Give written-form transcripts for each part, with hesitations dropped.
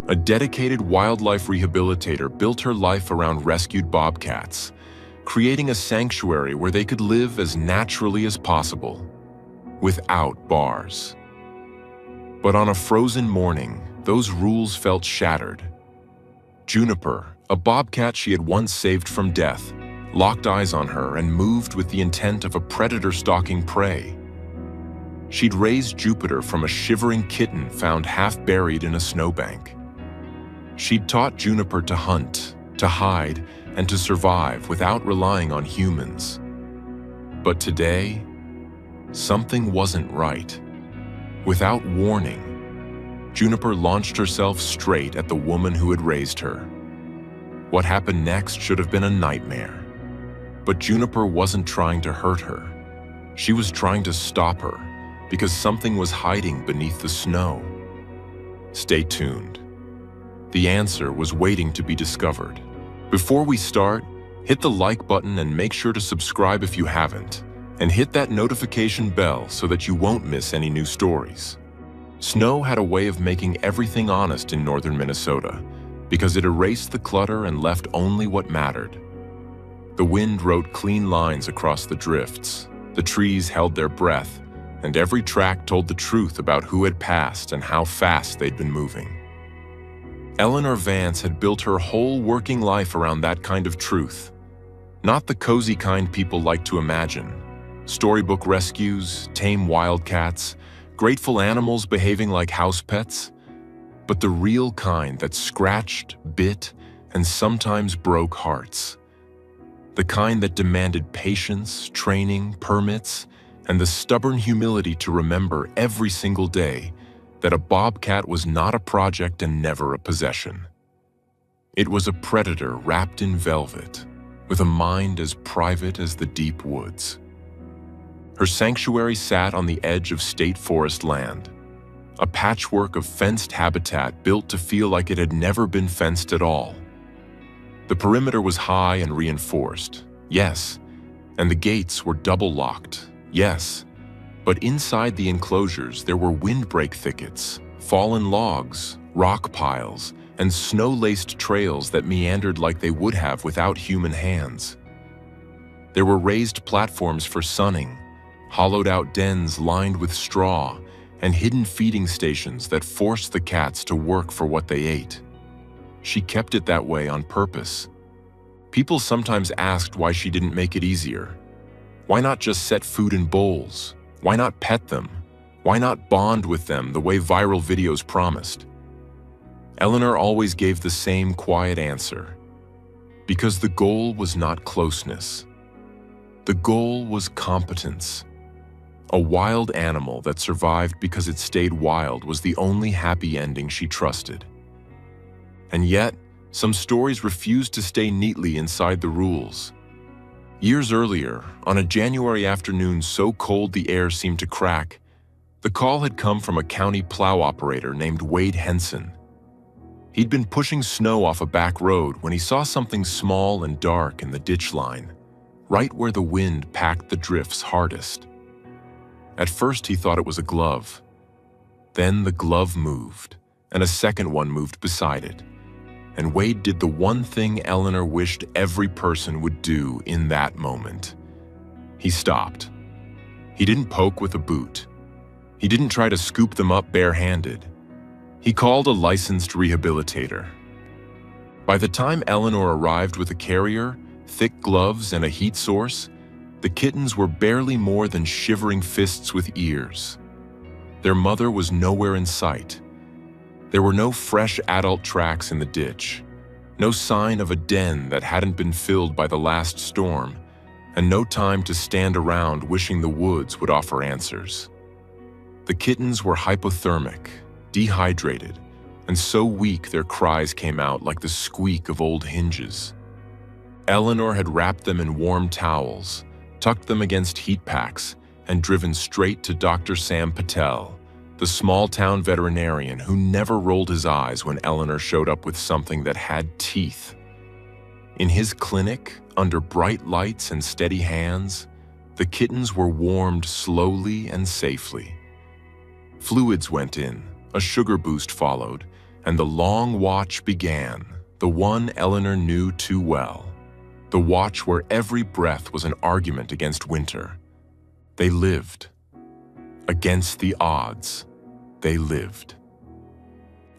A dedicated wildlife rehabilitator built her life around rescued bobcats, creating a sanctuary where they could live as naturally as possible, without bars. But on a frozen morning, those rules felt shattered. Juniper, a bobcat she had once saved from death, locked eyes on her and moved with the intent of a predator stalking prey. She'd raised Jupiter from a shivering kitten found half buried in a snowbank. She'd taught Juniper to hunt, to hide, and to survive without relying on humans. But today, something wasn't right. Without warning, Juniper launched herself straight at the woman who had raised her. What happened next should have been a nightmare. But Juniper wasn't trying to hurt her. She was trying to stop her, because something was hiding beneath the snow. Stay tuned. The answer was waiting to be discovered. Before we start, hit the like button and make sure to subscribe if you haven't, and hit that notification bell so that you won't miss any new stories. Snow had a way of making everything honest in northern Minnesota, because it erased the clutter and left only what mattered. The wind wrote clean lines across the drifts, the trees held their breath, and every track told the truth about who had passed and how fast they'd been moving. Eleanor Vance had built her whole working life around that kind of truth. Not the cozy kind people like to imagine. Storybook rescues, tame wildcats, grateful animals behaving like house pets, but the real kind that scratched, bit, and sometimes broke hearts. The kind that demanded patience, training, permits, and the stubborn humility to remember every single day that a bobcat was not a project and never a possession. It was a predator wrapped in velvet, with a mind as private as the deep woods. Her sanctuary sat on the edge of state forest land, a patchwork of fenced habitat built to feel like it had never been fenced at all. The perimeter was high and reinforced, yes, and the gates were double-locked, yes, but inside the enclosures there were windbreak thickets, fallen logs, rock piles, and snow-laced trails that meandered like they would have without human hands. There were raised platforms for sunning, hollowed-out dens lined with straw, and hidden feeding stations that forced the cats to work for what they ate. She kept it that way on purpose. People sometimes asked why she didn't make it easier. Why not just set food in bowls? Why not pet them? Why not bond with them the way viral videos promised? Eleanor always gave the same quiet answer. Because the goal was not closeness. The goal was competence. A wild animal that survived because it stayed wild was the only happy ending she trusted. And yet, some stories refused to stay neatly inside the rules. Years earlier, on a January afternoon so cold the air seemed to crack, the call had come from a county plow operator named Wade Henson. He'd been pushing snow off a back road when he saw something small and dark in the ditch line, right where the wind packed the drifts hardest. At first he thought it was a glove. Then the glove moved, and a second one moved beside it. And Wade did the one thing Eleanor wished every person would do in that moment. He stopped. He didn't poke with a boot. He didn't try to scoop them up barehanded. He called a licensed rehabilitator. By the time Eleanor arrived with a carrier, thick gloves, and a heat source, the kittens were barely more than shivering fists with ears. Their mother was nowhere in sight. There were no fresh adult tracks in the ditch, no sign of a den that hadn't been filled by the last storm, and no time to stand around wishing the woods would offer answers. The kittens were hypothermic, dehydrated, and so weak their cries came out like the squeak of old hinges. Eleanor had wrapped them in warm towels, tucked them against heat packs, and driven straight to Dr. Sam Patel, the small-town veterinarian who never rolled his eyes when Eleanor showed up with something that had teeth. In his clinic, under bright lights and steady hands, the kittens were warmed slowly and safely. Fluids went in, a sugar boost followed, and the long watch began, the one Eleanor knew too well. The watch where every breath was an argument against winter. They lived. Against the odds, they lived.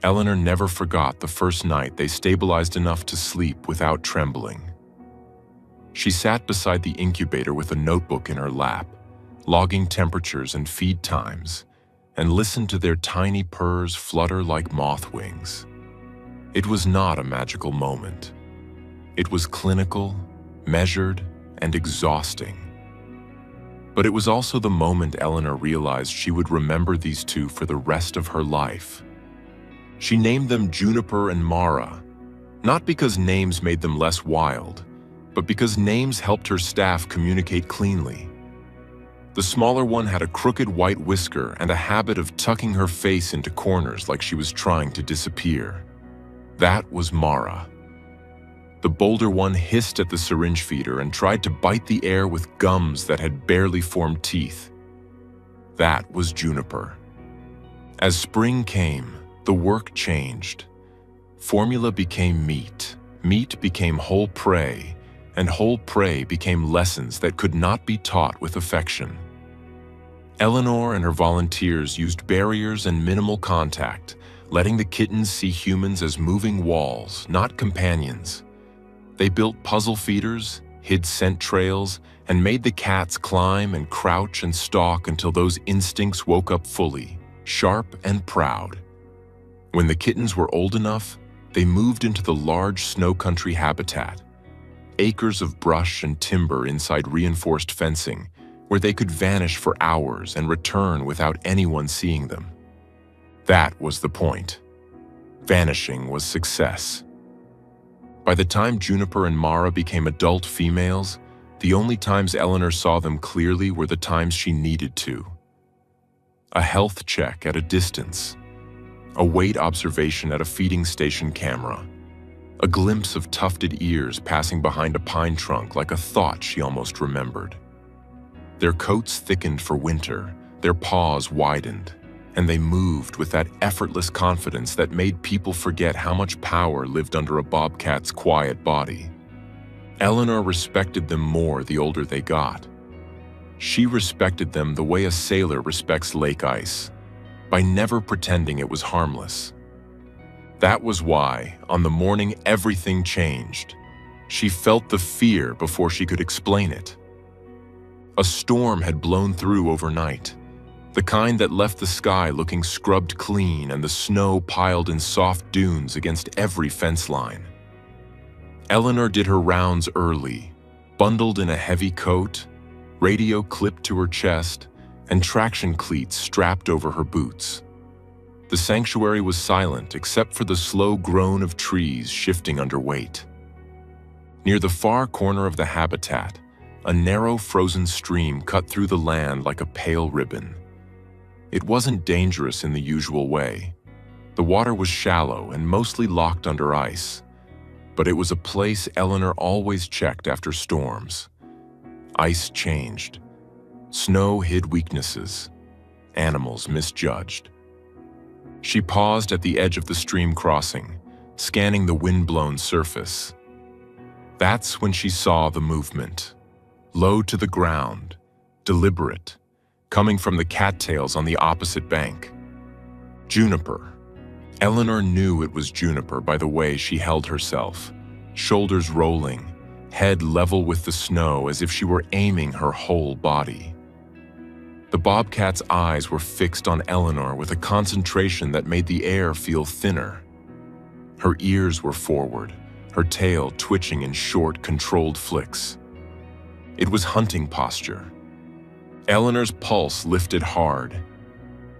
Eleanor never forgot the first night they stabilized enough to sleep without trembling. She sat beside the incubator with a notebook in her lap, logging temperatures and feed times, and listened to their tiny purrs flutter like moth wings. It was not a magical moment. It was clinical, measured, and exhausting. But it was also the moment Eleanor realized she would remember these two for the rest of her life. She named them Juniper and Mara, not because names made them less wild, but because names helped her staff communicate cleanly. The smaller one had a crooked white whisker and a habit of tucking her face into corners like she was trying to disappear. That was Mara. The bolder one hissed at the syringe feeder and tried to bite the air with gums that had barely formed teeth. That was Juniper. As spring came, the work changed. Formula became meat, meat became whole prey, and whole prey became lessons that could not be taught with affection. Eleanor and her volunteers used barriers and minimal contact, letting the kittens see humans as moving walls, not companions. They built puzzle feeders, hid scent trails, and made the cats climb and crouch and stalk until those instincts woke up fully, sharp and proud. When the kittens were old enough, they moved into the large snow country habitat, acres of brush and timber inside reinforced fencing, where they could vanish for hours and return without anyone seeing them. That was the point. Vanishing was success. By the time Juniper and Mara became adult females, the only times Eleanor saw them clearly were the times she needed to. A health check at a distance, a weight observation at a feeding station camera, a glimpse of tufted ears passing behind a pine trunk like a thought she almost remembered. Their coats thickened for winter, their paws widened, and they moved with that effortless confidence that made people forget how much power lived under a bobcat's quiet body. Eleanor respected them more the older they got. She respected them the way a sailor respects lake ice, by never pretending it was harmless. That was why, on the morning everything changed, she felt the fear before she could explain it. A storm had blown through overnight, the kind that left the sky looking scrubbed clean and the snow piled in soft dunes against every fence line. Eleanor did her rounds early, bundled in a heavy coat, radio clipped to her chest, and traction cleats strapped over her boots. The sanctuary was silent except for the slow groan of trees shifting under weight. Near the far corner of the habitat, a narrow frozen stream cut through the land like a pale ribbon. It wasn't dangerous in the usual way. The water was shallow and mostly locked under ice, but it was a place Eleanor always checked after storms. Ice changed. Snow hid weaknesses. Animals misjudged. She paused at the edge of the stream crossing, scanning the wind-blown surface. That's when she saw the movement. Low to the ground, deliberate, coming from the cattails on the opposite bank. Juniper. Eleanor knew it was Juniper by the way she held herself, shoulders rolling, head level with the snow as if she were aiming her whole body. The bobcat's eyes were fixed on Eleanor with a concentration that made the air feel thinner. Her ears were forward, her tail twitching in short, controlled flicks. It was hunting posture. Eleanor's pulse lifted hard,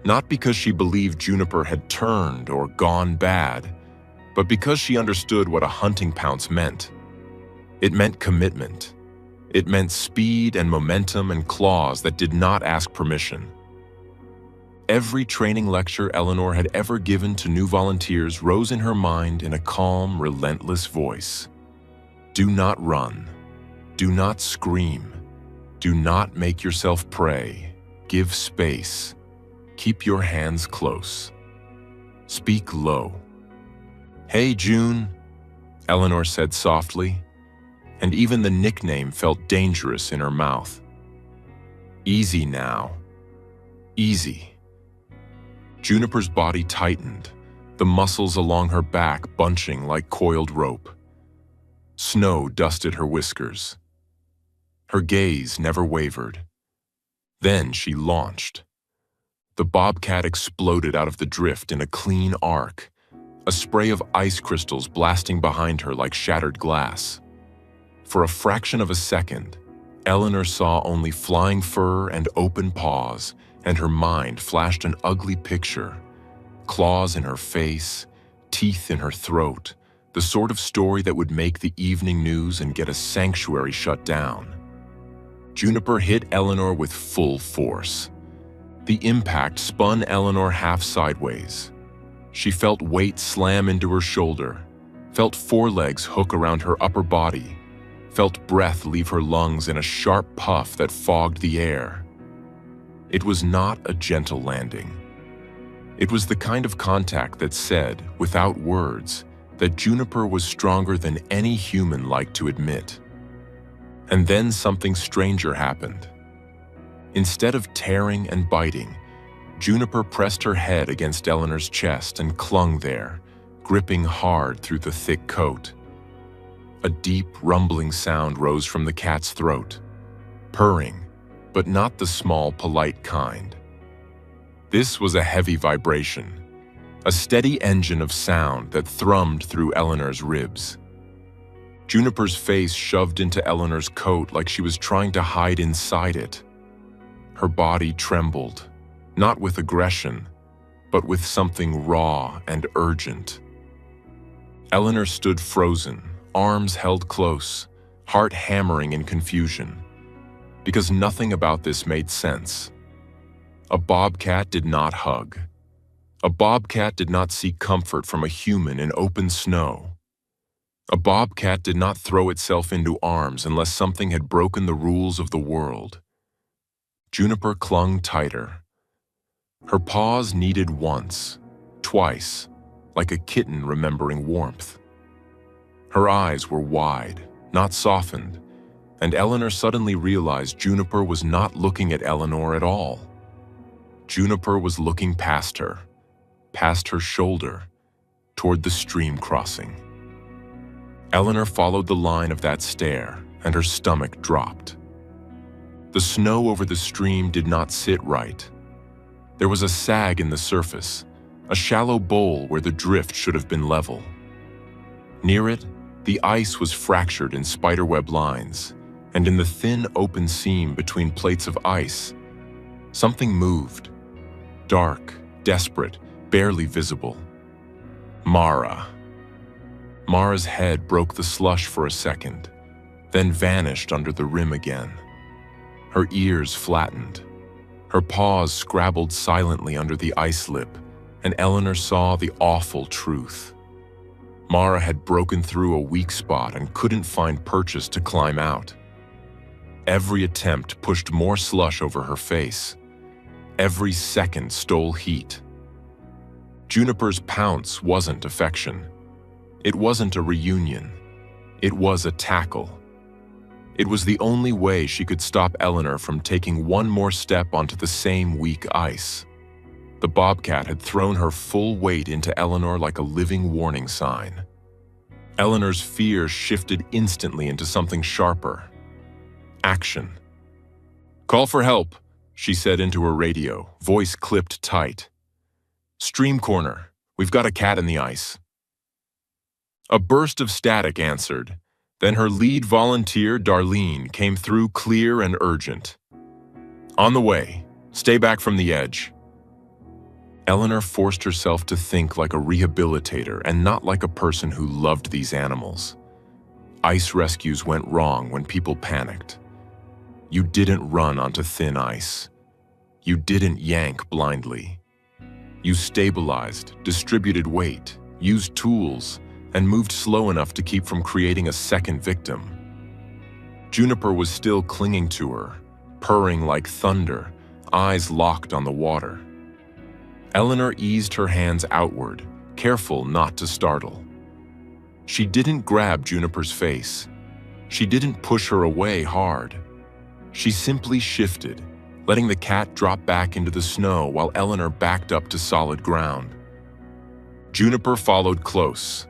not because she believed Juniper had turned or gone bad, but because she understood what a hunting pounce meant. It meant commitment. It meant speed and momentum and claws that did not ask permission. Every training lecture Eleanor had ever given to new volunteers rose in her mind in a calm, relentless voice. Do not run. Do not scream. Do not make yourself prey. Give space. Keep your hands close. Speak low. "Hey, June," Eleanor said softly, and even the nickname felt dangerous in her mouth. "Easy now. Easy." Juniper's body tightened, the muscles along her back bunching like coiled rope. Snow dusted her whiskers. Her gaze never wavered. Then she launched. The Bobcat exploded out of the drift in a clean arc, a spray of ice crystals blasting behind her like shattered glass. For a fraction of a second, Eleanor saw only flying fur and open paws, and her mind flashed an ugly picture. Claws in her face, teeth in her throat, the sort of story that would make the evening news and get a sanctuary shut down. Juniper hit Eleanor with full force. The impact spun Eleanor half sideways. She felt weight slam into her shoulder, felt forelegs hook around her upper body, felt breath leave her lungs in a sharp puff that fogged the air. It was not a gentle landing. It was the kind of contact that said, without words, that Juniper was stronger than any human liked to admit. And then something stranger happened. Instead of tearing and biting, Juniper pressed her head against Eleanor's chest and clung there, gripping hard through the thick coat. A deep, rumbling sound rose from the cat's throat, purring, but not the small, polite kind. This was a heavy vibration, a steady engine of sound that thrummed through Eleanor's ribs. Juniper's face shoved into Eleanor's coat like she was trying to hide inside it. Her body trembled, not with aggression, but with something raw and urgent. Eleanor stood frozen, arms held close, heart hammering in confusion, because nothing about this made sense. A bobcat did not hug. A bobcat did not seek comfort from a human in open snow. A bobcat did not throw itself into arms unless something had broken the rules of the world. Juniper clung tighter. Her paws kneaded once, twice, like a kitten remembering warmth. Her eyes were wide, not softened, and Eleanor suddenly realized Juniper was not looking at Eleanor at all. Juniper was looking past her shoulder, toward the stream crossing. Eleanor followed the line of that stare, and her stomach dropped. The snow over the stream did not sit right. There was a sag in the surface, a shallow bowl where the drift should have been level. Near it, the ice was fractured in spiderweb lines, and in the thin open seam between plates of ice, something moved. Dark, desperate, barely visible. Mara. Mara's head broke the slush for a second, then vanished under the rim again. Her ears flattened. Her paws scrabbled silently under the ice lip, and Eleanor saw the awful truth. Mara had broken through a weak spot and couldn't find purchase to climb out. Every attempt pushed more slush over her face. Every second stole heat. Juniper's pounce wasn't affection. It wasn't a reunion. It was a tackle. It was the only way she could stop Eleanor from taking one more step onto the same weak ice. The bobcat had thrown her full weight into Eleanor like a living warning sign. Eleanor's fear shifted instantly into something sharper. Action. "Call for help," she said into her radio, voice clipped tight. "Stream corner. We've got a cat in the ice." A burst of static answered. Then her lead volunteer, Darlene, came through clear and urgent. "On the way. Stay back from the edge." Eleanor forced herself to think like a rehabilitator and not like a person who loved these animals. Ice rescues went wrong when people panicked. You didn't run onto thin ice. You didn't yank blindly. You stabilized, distributed weight, used tools, and moved slow enough to keep from creating a second victim. Juniper was still clinging to her, purring like thunder, eyes locked on the water. Eleanor eased her hands outward, careful not to startle. She didn't grab Juniper's face. She didn't push her away hard. She simply shifted, letting the cat drop back into the snow while Eleanor backed up to solid ground. Juniper followed close,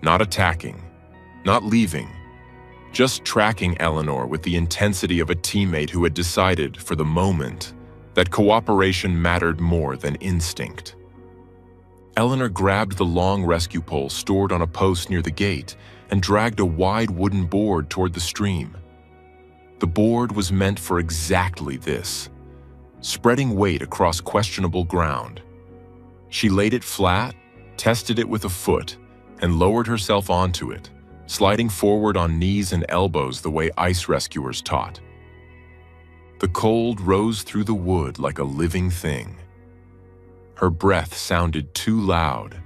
not attacking, not leaving, just tracking Eleanor with the intensity of a teammate who had decided, for the moment, that cooperation mattered more than instinct. Eleanor grabbed the long rescue pole stored on a post near the gate and dragged a wide wooden board toward the stream. The board was meant for exactly this, spreading weight across questionable ground. She laid it flat, tested it with a foot, and lowered herself onto it, sliding forward on knees and elbows the way ice rescuers taught. The cold rose through the wood like a living thing. Her breath sounded too loud.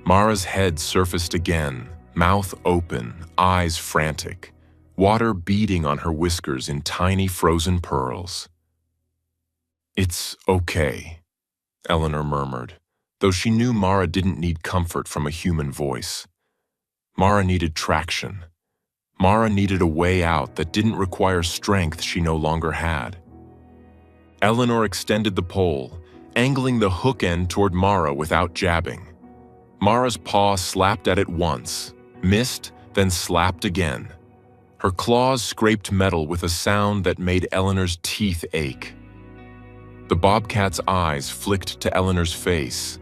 Mara's head surfaced again, mouth open, eyes frantic, water beading on her whiskers in tiny frozen pearls. "It's okay," Eleanor murmured, though she knew Mara didn't need comfort from a human voice. Mara needed traction. Mara needed a way out that didn't require strength she no longer had. Eleanor extended the pole, angling the hook end toward Mara without jabbing. Mara's paw slapped at it once, missed, then slapped again. Her claws scraped metal with a sound that made Eleanor's teeth ache. The bobcat's eyes flicked to Eleanor's face,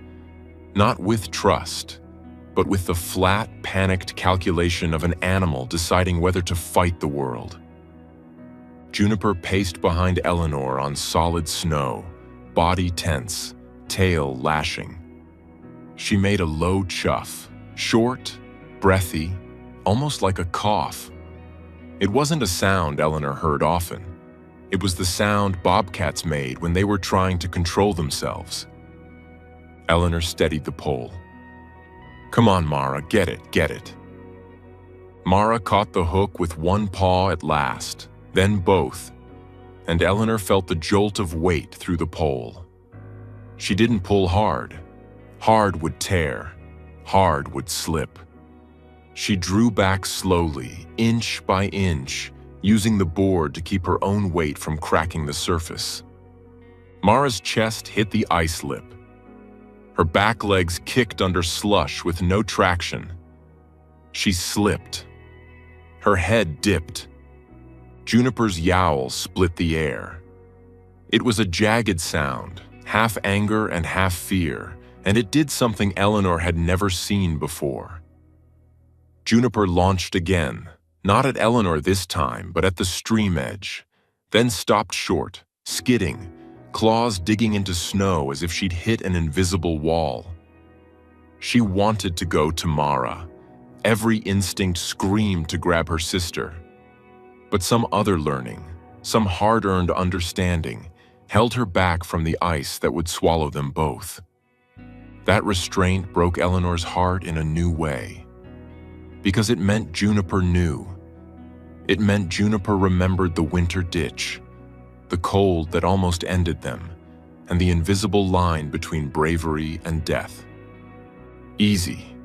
not with trust, but with the flat, panicked calculation of an animal deciding whether to fight the world. Juniper paced behind Eleanor on solid snow, body tense, tail lashing. She made a low chuff, short, breathy, almost like a cough. It wasn't a sound Eleanor heard often. It was the sound bobcats made when they were trying to control themselves. Eleanor steadied the pole. "Come on, Mara, get it." Mara caught the hook with one paw at last, then both, and Eleanor felt the jolt of weight through the pole. She didn't pull hard. Hard would tear. Hard would slip. She drew back slowly, inch by inch, using the board to keep her own weight from cracking the surface. Mara's chest hit the ice lip. Her back legs kicked under slush with no traction. She slipped. Her head dipped. Juniper's yowl split the air. It was a jagged sound, half anger and half fear, and it did something Eleanor had never seen before. Juniper launched again, not at Eleanor this time, but at the stream edge, then stopped short, skidding, claws digging into snow as if she'd hit an invisible wall. She wanted to go to Mara. Every instinct screamed to grab her sister. But some other learning, some hard-earned understanding, held her back from the ice that would swallow them both. That restraint broke Eleanor's heart in a new way. Because it meant Juniper knew. It meant Juniper remembered the winter ditch, the cold that almost ended them, and the invisible line between bravery and death. "Easy,"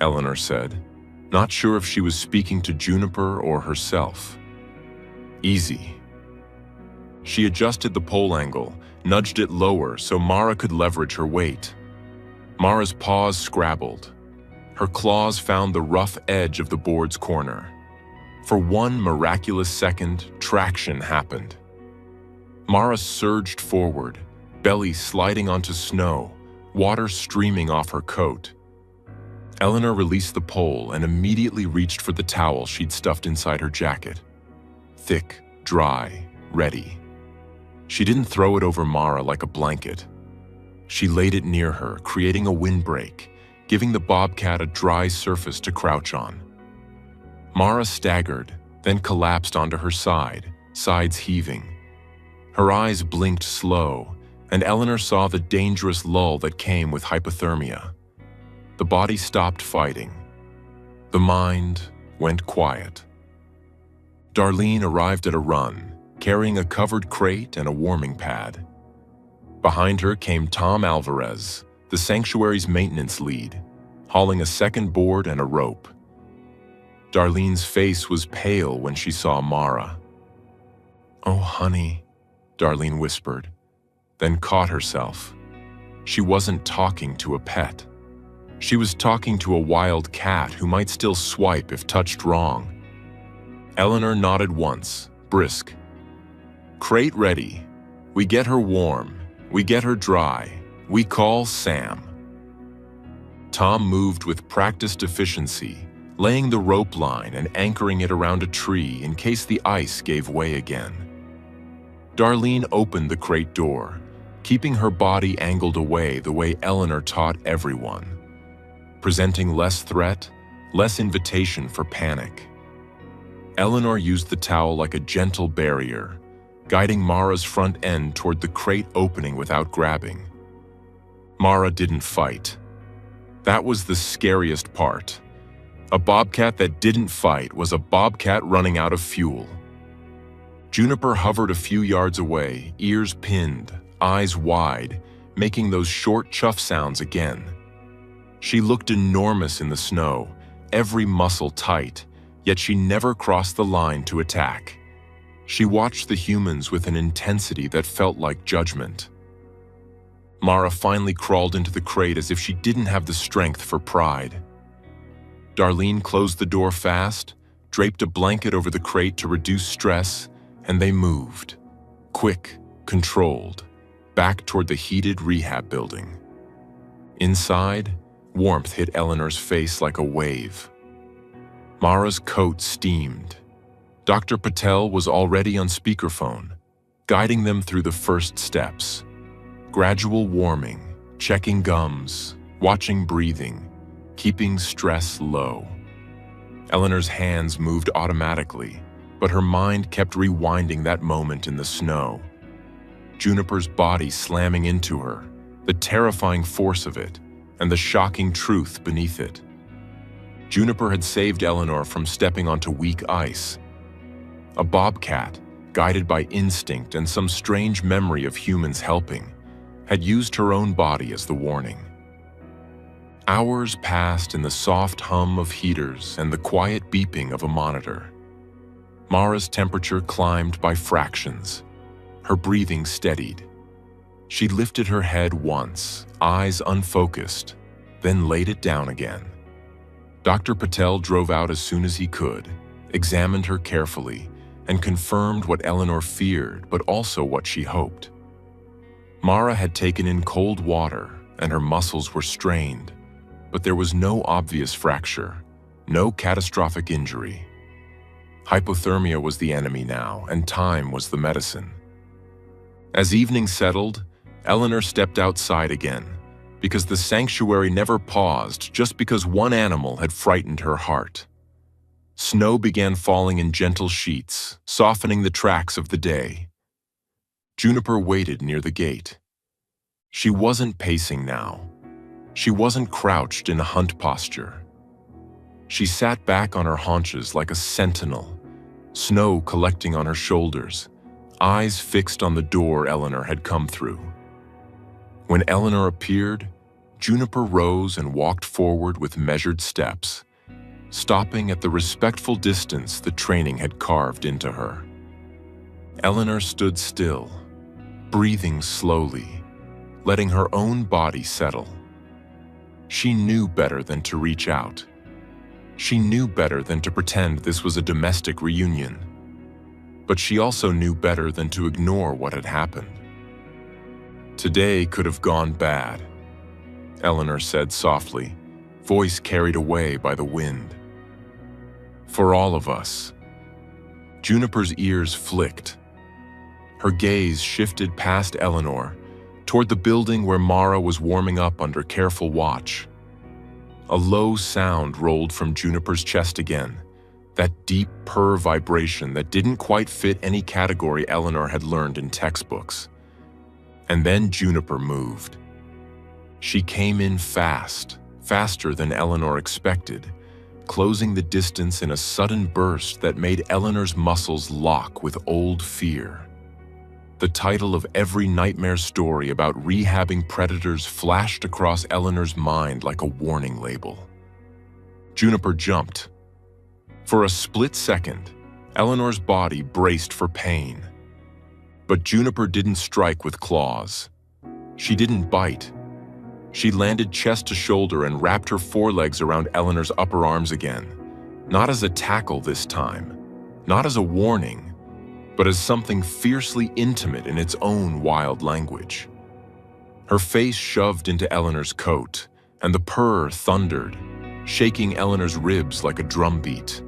Eleanor said, not sure if she was speaking to Juniper or herself. "Easy." She adjusted the pole angle, nudged it lower so Mara could leverage her weight. Mara's paws scrabbled. Her claws found the rough edge of the board's corner. For one miraculous second, traction happened. Mara surged forward, belly sliding onto snow, water streaming off her coat. Eleanor released the pole and immediately reached for the towel she'd stuffed inside her jacket. Thick, dry, ready. She didn't throw it over Mara like a blanket. She laid it near her, creating a windbreak, giving the bobcat a dry surface to crouch on. Mara staggered, then collapsed onto her side, sides heaving. Her eyes blinked slow, and Eleanor saw the dangerous lull that came with hypothermia. The body stopped fighting. The mind went quiet. Darlene arrived at a run, carrying a covered crate and a warming pad. Behind her came Tom Alvarez, the sanctuary's maintenance lead, hauling a second board and a rope. Darlene's face was pale when she saw Mara. "Oh, honey," Darlene whispered, then caught herself. She wasn't talking to a pet. She was talking to a wild cat who might still swipe if touched wrong. Eleanor nodded once, brisk. "Crate ready. We get her warm. We get her dry. We call Sam." Tom moved with practiced efficiency, laying the rope line and anchoring it around a tree in case the ice gave way again. Darlene opened the crate door, keeping her body angled away the way Eleanor taught everyone, presenting less threat, less invitation for panic. Eleanor used the towel like a gentle barrier, guiding Mara's front end toward the crate opening without grabbing. Mara didn't fight. That was the scariest part. A bobcat that didn't fight was a bobcat running out of fuel. Juniper hovered a few yards away, ears pinned, eyes wide, making those short chuff sounds again. She looked enormous in the snow, every muscle tight, yet she never crossed the line to attack. She watched the humans with an intensity that felt like judgment. Mara finally crawled into the crate as if she didn't have the strength for pride. Darlene closed the door fast, draped a blanket over the crate to reduce stress, and they moved, quick, controlled, back toward the heated rehab building. Inside, warmth hit Eleanor's face like a wave. Mara's coat steamed. Dr. Patel was already on speakerphone, guiding them through the first steps. Gradual warming, checking gums, watching breathing, keeping stress low. Eleanor's hands moved automatically, but her mind kept rewinding that moment in the snow. Juniper's body slamming into her, the terrifying force of it, and the shocking truth beneath it. Juniper had saved Eleanor from stepping onto weak ice. A bobcat, guided by instinct and some strange memory of humans helping, had used her own body as the warning. Hours passed in the soft hum of heaters and the quiet beeping of a monitor. Mara's temperature climbed by fractions. Her breathing steadied. She lifted her head once, eyes unfocused, then laid it down again. Dr. Patel drove out as soon as he could, examined her carefully, and confirmed what Eleanor feared, but also what she hoped. Mara had taken in cold water, and her muscles were strained, but there was no obvious fracture, no catastrophic injury. Hypothermia was the enemy now, and time was the medicine. As evening settled, Eleanor stepped outside again, because the sanctuary never paused just because one animal had frightened her heart. Snow began falling in gentle sheets, softening the tracks of the day. Juniper waited near the gate. She wasn't pacing now. She wasn't crouched in a hunt posture. She sat back on her haunches like a sentinel, snow collecting on her shoulders, eyes fixed on the door Eleanor had come through. When Eleanor appeared, Juniper rose and walked forward with measured steps, stopping at the respectful distance the training had carved into her. Eleanor stood still, breathing slowly, letting her own body settle. She knew better than to reach out. She knew better than to pretend this was a domestic reunion. But she also knew better than to ignore what had happened. "Today could have gone bad," Eleanor said softly, voice carried away by the wind. "For all of us." Juniper's ears flicked. Her gaze shifted past Eleanor, toward the building where Mara was warming up under careful watch. A low sound rolled from Juniper's chest again, that deep purr vibration that didn't quite fit any category Eleanor had learned in textbooks. And then Juniper moved. She came in fast, faster than Eleanor expected, closing the distance in a sudden burst that made Eleanor's muscles lock with old fear. The title of every nightmare story about rehabbing predators flashed across Eleanor's mind like a warning label. Juniper jumped. For a split second, Eleanor's body braced for pain. But Juniper didn't strike with claws. She didn't bite. She landed chest to shoulder and wrapped her forelegs around Eleanor's upper arms again, not as a tackle this time, not as a warning, but as something fiercely intimate in its own wild language. Her face shoved into Eleanor's coat, and the purr thundered, shaking Eleanor's ribs like a drumbeat.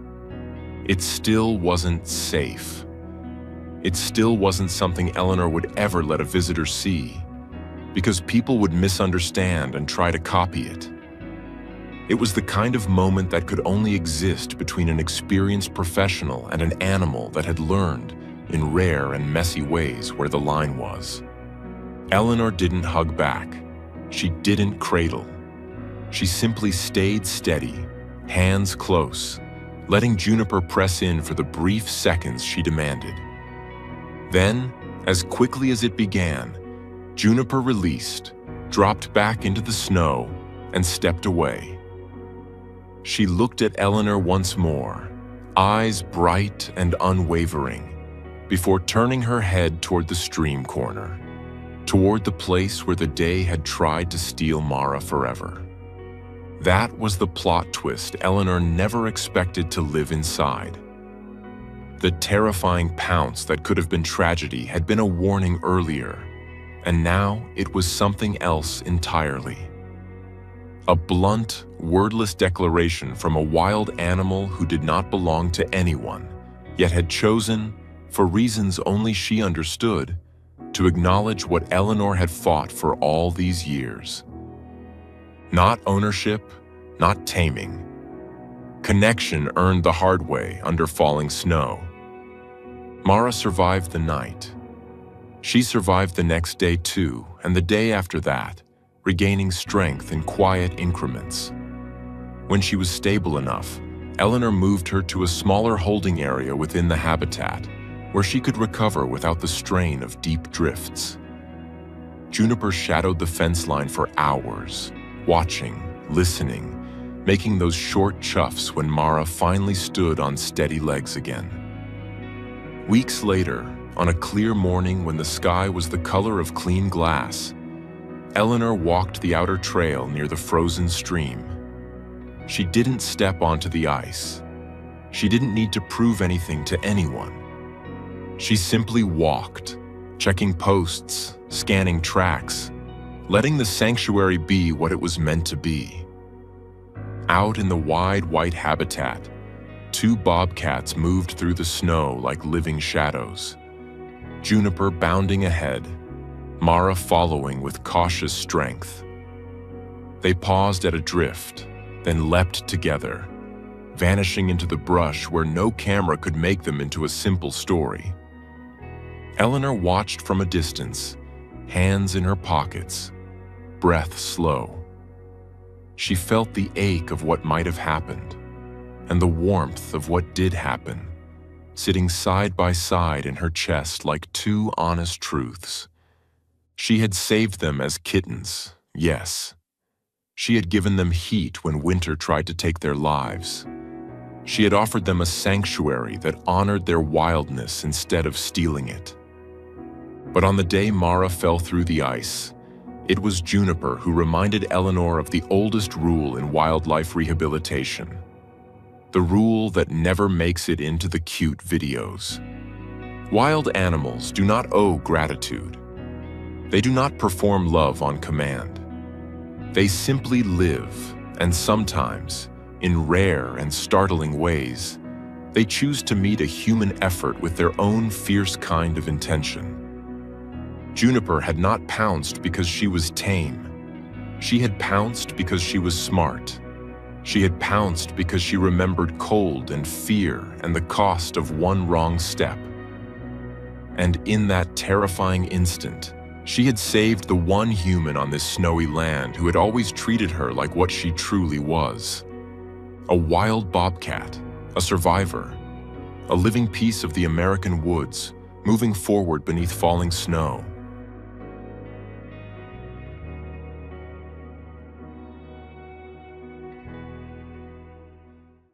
It still wasn't safe. It still wasn't something Eleanor would ever let a visitor see, because people would misunderstand and try to copy it. It was the kind of moment that could only exist between an experienced professional and an animal that had learned, in rare and messy ways, where the line was. Eleanor didn't hug back. She didn't cradle. She simply stayed steady, hands close, letting Juniper press in for the brief seconds she demanded. Then, as quickly as it began, Juniper released, dropped back into the snow, and stepped away. She looked at Eleanor once more, eyes bright and unwavering, before turning her head toward the stream corner, toward the place where the day had tried to steal Mara forever. That was the plot twist Eleanor never expected to live inside. The terrifying pounce that could have been tragedy had been a warning earlier, and now it was something else entirely. A blunt, wordless declaration from a wild animal who did not belong to anyone, yet had chosen, for reasons only she understood, to acknowledge what Eleanor had fought for all these years. Not ownership, not taming. Connection earned the hard way under falling snow. Mara survived the night. She survived the next day too, and the day after that, regaining strength in quiet increments. When she was stable enough, Eleanor moved her to a smaller holding area within the habitat, where she could recover without the strain of deep drifts. Juniper shadowed the fence line for hours, watching, listening, making those short chuffs when Mara finally stood on steady legs again. Weeks later, on a clear morning when the sky was the color of clean glass, Eleanor walked the outer trail near the frozen stream. She didn't step onto the ice. She didn't need to prove anything to anyone. She simply walked, checking posts, scanning tracks, letting the sanctuary be what it was meant to be. Out in the wide white habitat, two bobcats moved through the snow like living shadows, Juniper bounding ahead, Mara following with cautious strength. They paused at a drift, then leapt together, vanishing into the brush where no camera could make them into a simple story. Eleanor watched from a distance, hands in her pockets, breath slow. She felt the ache of what might have happened, and the warmth of what did happen, sitting side by side in her chest like two honest truths. She had saved them as kittens, yes. She had given them heat when winter tried to take their lives. She had offered them a sanctuary that honored their wildness instead of stealing it. But on the day Mara fell through the ice, it was Juniper who reminded Eleanor of the oldest rule in wildlife rehabilitation. The rule that never makes it into the cute videos. Wild animals do not owe gratitude. They do not perform love on command. They simply live, and sometimes, in rare and startling ways, they choose to meet a human effort with their own fierce kind of intention. Juniper had not pounced because she was tame. She had pounced because she was smart. She had pounced because she remembered cold and fear and the cost of one wrong step. And in that terrifying instant, she had saved the one human on this snowy land who had always treated her like what she truly was. A wild bobcat, a survivor, a living piece of the American woods, moving forward beneath falling snow.